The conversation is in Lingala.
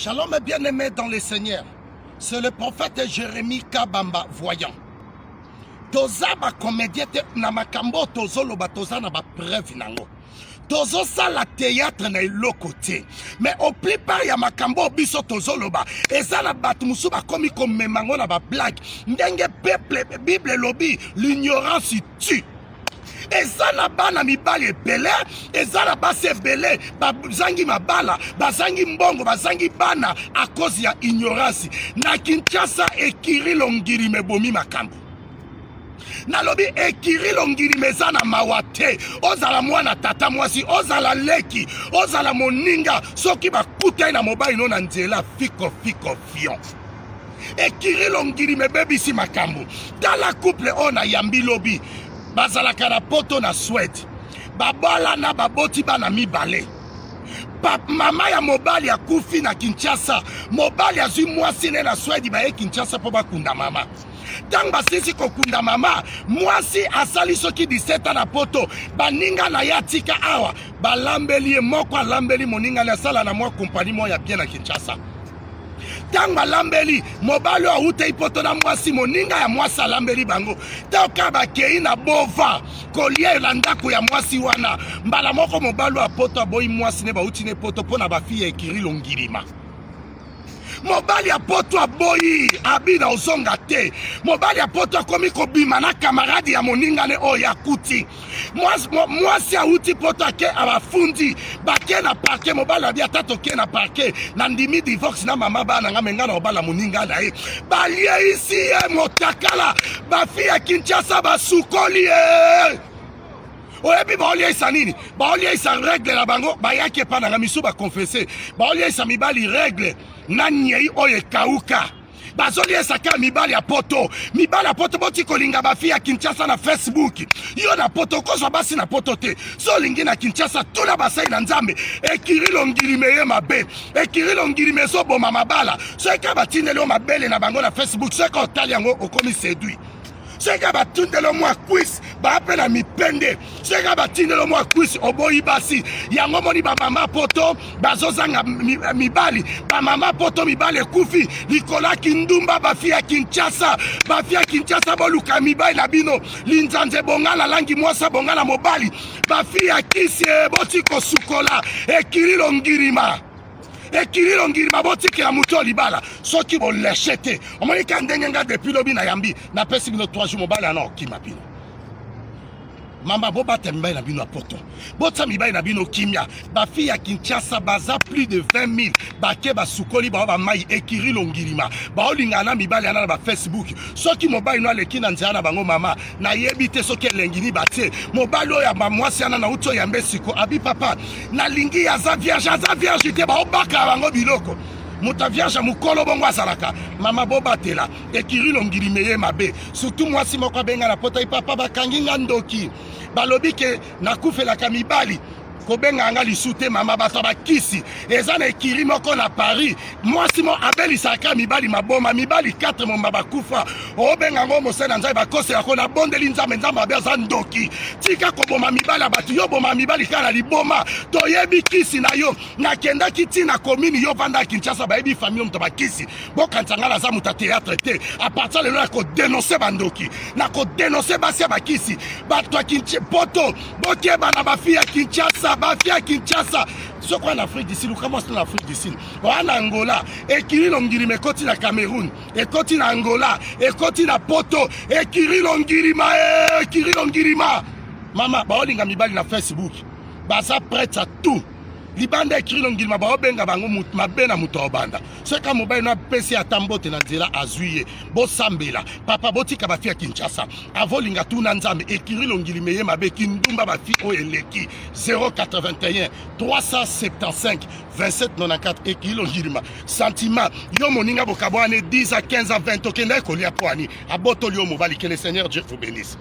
Shalom et bien-aimé dans le Seigneur. C'est le prophète Jérémie Kabamba voyant. Toza ba comédien na makambo tozo loba toza na ba preuve nango. Tozo sa la théâtre na lokote. Mais au plus par ya makambo biso tozo loba. Eza na batu musu ba komi comme memango na ba blague. Ndenge peuple Bible lobby l'ignorance tue. Eza na bana mibali ebele, eza na basi ebele, bazangi mabala, bazangi mbongo, bazangi bana à cause ya ignorance. Na Kinshasa ekiri longiri mebomi makambo. Na lobi ekiri longiri mezana mawate, ozala mwana tata mwasi, ozala leki, ozala moninga, soki bakuta na mobile no na nzela fiko fion. Ekiri longiri mebebisi makambo. Dans la couple ona yambi lobi. Bazalaka na poto na Suède. Babala na baboti bana mibale. Mama ya mobali ya kufi na Kinshasa. Mobali ya zui mwasi ne na Suède ba ye Kinshasa po bakunda mama. Tang basisi kokunda mama, mwasi asali soki 17 na poto, baninga na yatika awa, balambeli moko alambeli moninga na sala na mwa kompani mo ya bien na Kinshasa. Tang malambeli mobali wa ute ipoto na mwasi moninga ya mwasi alambeli bango. Toka bakei na bova kolie la ndako ya mwasi wana. Mbala moko mobali wa poto aboyi mwasi ne ba uti ne poto pona ba fille ekiri longirima. Mobali ya poto aboyi abina ozonga te. Mobali ya poto akomi kobima na kamaradi ya moninga ne oya kuti. Mwasi ya uti poto ake abafundi bake na parke. Mobali ya tato ke na parke na ndimi divorce na mama bana nga menga na obala moninga na e. Balie isi ye motakala bafi ya Kinshasa basukoli e. Oyebi baolia isa nini? Baolia isa règle la bango bayake pa na misu ba confesser. Baolia isa mibali règle na nyei oye kauka. Bazolia isa ka mibali ya poto. Mibali ya poto boti kolinga bafi ya Kinshasa na Facebook. Yo na poto kozo basi na poto te. So lingi na Kinshasa tuna basai na nzambe. Ekiri longiri meye mabe. Ekiri longiri meso boma mabala. So eka batine leo mabele na bango na Facebook. So eka otali yango okomi séduit. Seka batundelo mwa quiz ba apela mipende. Seka batindelo mwa quiz oboyi basi. Yango moni ba mama poto bazozanga mibali. Ba mama poto mibali kufi. Likola kindumba bafi ya Kinshasa. Bafi ya Kinshasa boluka mibali na bino. Linzanze bongala langi mwasa bongala mobali. Bafi ya kisi botiko sukola. Ekiri longirima. Ekiri longiri mabotiki ya muto libala soki bo lechete omoni ka ndenge nga depuis lobi na yambi na pesi bino 3 jours mobala na okima bino mama boba temba na bino apoto botsa mibai na bino kimia bafi ya Kinshasa baza plus de 20 000 bake basukoli ba mai ekiri longirima ba olinga na mibali na ba Facebook soki mobali no aleki na nzana bango mama na yebite soki elengini bate mobali oya ba mwasi ana na uto ya mbesiko abi papa na lingi ya za vierge te ba obaka bango biloko muta vierge mukolo bongo azalaka mama bobatela ekiri longiri meye mabe surtout mwasi moko benga na pota papa bakangi nga ndoki balobi ke nakufelaka mibali kobenga nga lisute mama bato bakisi eza na ekiri moko na Paris mwasi mo abelisaka mibali maboma mibali 4 momba bakufa obenga ngo mosena nzai bakose yako na bondeli nzambe nzambe abeza ndoki tika koboma mibali abatu yo boma mibali kana liboma toyebi kisi na yo nakenda kiti na komini yo vanda Kinshasa bayebi famille mto bakisi bokantsanga na za muta théâtre te a partir de là ko dénoncer bandoki na ko dénoncer basi bakisi bato Kinshasa poto bokeba na bafi ya Kinshasa bafia Kinshasa soko en Afrique d'ici comment c'est en Afrique d'ici en Angola ekiri longiri mekoti na Cameroun ekoti na Angola ekoti na Poto ekiri longiri ma mama baolinga mibali na Facebook baza prête à tout libanda ekiri longiri ma baobenga bango mabena muto obanda seka mobali na pesi atambote na nzela azuye bo sambela papa botika bafia Kinshasa avolinga tu na nzambe ekiri longiri meye mabe kindumba bafi o eleki 081 375 2794 ekiri longiri ma sentiment yo moninga bokabwane 10 à 15 à 20 okenda kolia poani aboto lio mobali que le Seigneur Dieu vous bénisse.